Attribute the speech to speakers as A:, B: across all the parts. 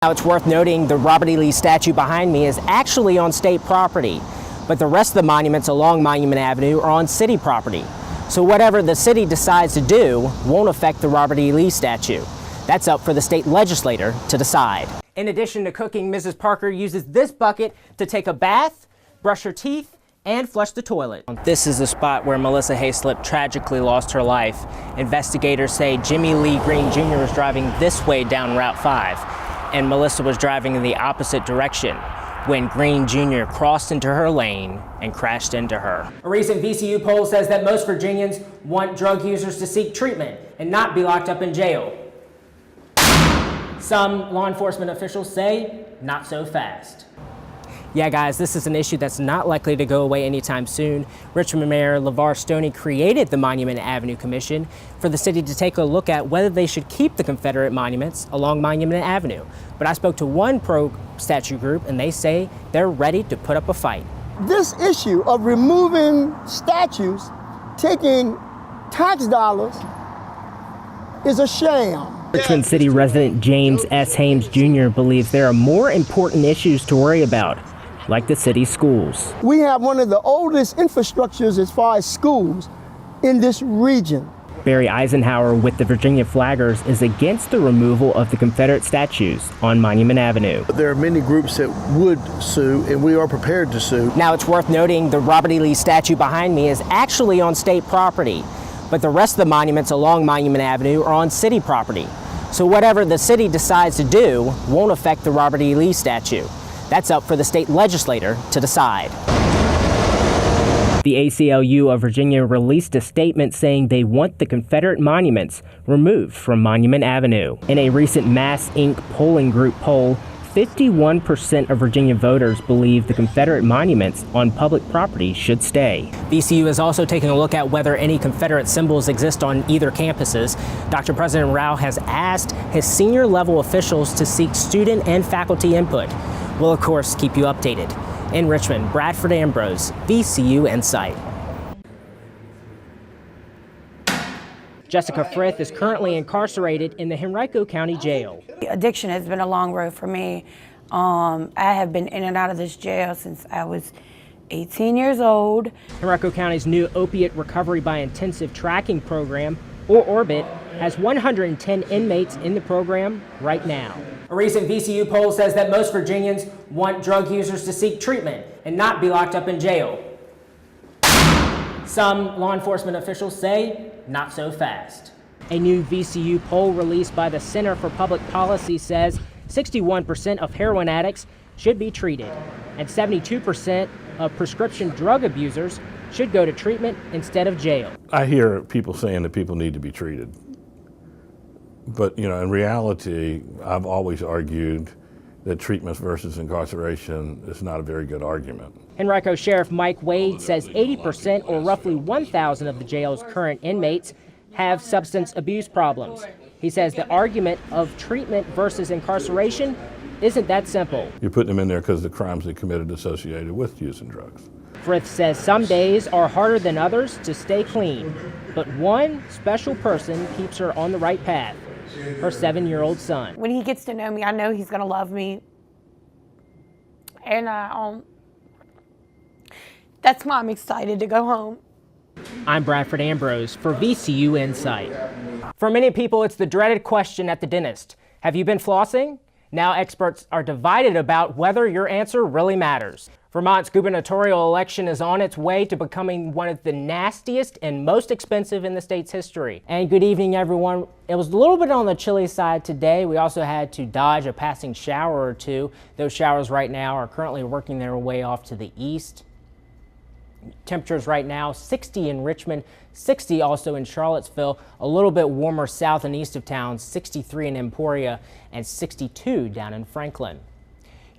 A: Now, it's worth noting the Robert E. Lee statue behind me is actually on state property, but the rest of the monuments along Monument Avenue are on city property. So whatever the city decides to do won't affect the Robert E. Lee statue. That's up for the state legislature to decide. In addition to cooking, Mrs. Parker uses this bucket to take a bath, brush her teeth, and flush the toilet. This is the spot where Melissa Hayslip tragically lost her life. Investigators say Jimmy Lee Green Jr. was driving this way down Route 5, and Melissa was driving in the opposite direction when Green Jr. crossed into her lane and crashed into her. A recent VCU poll says that most Virginians want drug users to seek treatment and not be locked up in jail. Some law enforcement officials say not so fast. Yeah, guys, this is an issue that's not likely to go away anytime soon. Richmond Mayor LeVar Stoney created the Monument Avenue Commission for the city to take a look at whether they should keep the Confederate monuments along Monument Avenue. But I spoke to one pro-statue group, and they say they're ready to put up a fight.
B: This issue of removing statues, taking tax dollars, is a sham.
A: Richmond City resident James S. Hames Jr. believes there are more important issues to worry about, like the city's schools.
B: We have one of the oldest infrastructures as far as schools in this region.
A: Barry Eisenhower with the Virginia Flaggers is against the removal of the Confederate statues on Monument Avenue.
C: There are many groups that would sue, and we are prepared to sue.
A: Now, it's worth noting the Robert E. Lee statue behind me is actually on state property, but the rest of the monuments along Monument Avenue are on city property. So whatever the city decides to do won't affect the Robert E. Lee statue. That's up for the state legislature to decide. The ACLU of Virginia released a statement saying they want the Confederate monuments removed from Monument Avenue. In a recent Mass Inc. polling group poll, 51% of Virginia voters believe the Confederate monuments on public property should stay. VCU is also taking a look at whether any Confederate symbols exist on either campuses. Dr. President Rao has asked his senior level officials to seek student and faculty input. We'll, of course, keep you updated. In Richmond, Bradford Ambrose, VCU Insight. Jessica Frith is currently incarcerated in the Henrico County Jail.
D: Addiction has been a long road for me. I have been in and out of this jail since I was 18 years old.
A: Henrico County's new opiate recovery by intensive tracking program, or ORBIT, has 110 inmates in the program right now. A recent VCU poll says that most Virginians want drug users to seek treatment and not be locked up in jail. Some law enforcement officials say not so fast. A new VCU poll released by the Center for Public Policy says 61% of heroin addicts should be treated, and 72% of prescription drug abusers should go to treatment instead of jail.
E: I hear people saying that people need to be treated. But, in reality, I've always argued that treatment versus incarceration is not a very good argument.
A: Henrico Sheriff Mike Wade says 80% or roughly 1,000 of the jail's current inmates have substance abuse problems. He says the argument of treatment versus incarceration isn't that simple.
E: You're putting them in there because of the crimes they committed associated with using drugs.
A: Frith says some days are harder than others to stay clean, but one special person keeps her on the right path. Her 7-year-old son.
D: When he gets to know me, I know he's going to love me. And that's why I'm excited to go home.
A: I'm Bradford Ambrose for VCU Insight. For many people, it's the dreaded question at the dentist. Have you been flossing? Now experts are divided about whether your answer really matters. Vermont's gubernatorial election is on its way to becoming one of the nastiest and most expensive in the state's history. And good evening, everyone. It was a little bit on the chilly side today. We also had to dodge a passing shower or two. Those showers right now are currently working their way off to the east. Temperatures right now, 60 in Richmond, 60 also in Charlottesville, a little bit warmer south and east of town, 63 in Emporia, and 62 down in Franklin.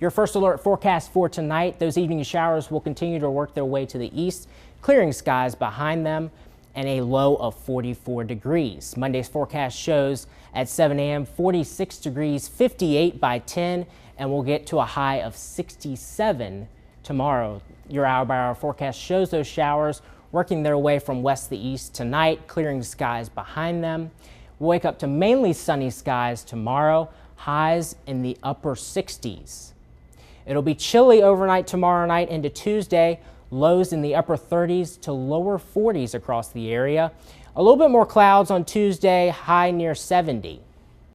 A: Your first alert forecast for tonight, those evening showers will continue to work their way to the east, clearing skies behind them, and a low of 44 degrees. Monday's forecast shows at 7 a.m. 46 degrees, 58 by 10, and we'll get to a high of 67 tomorrow. Your hour-by-hour forecast shows those showers working their way from west to east tonight, clearing skies behind them. We'll wake up to mainly sunny skies tomorrow, highs in the upper 60s. It'll be chilly overnight tomorrow night into Tuesday, lows in the upper 30s to lower 40s across the area. A little bit more clouds on Tuesday, high near 70.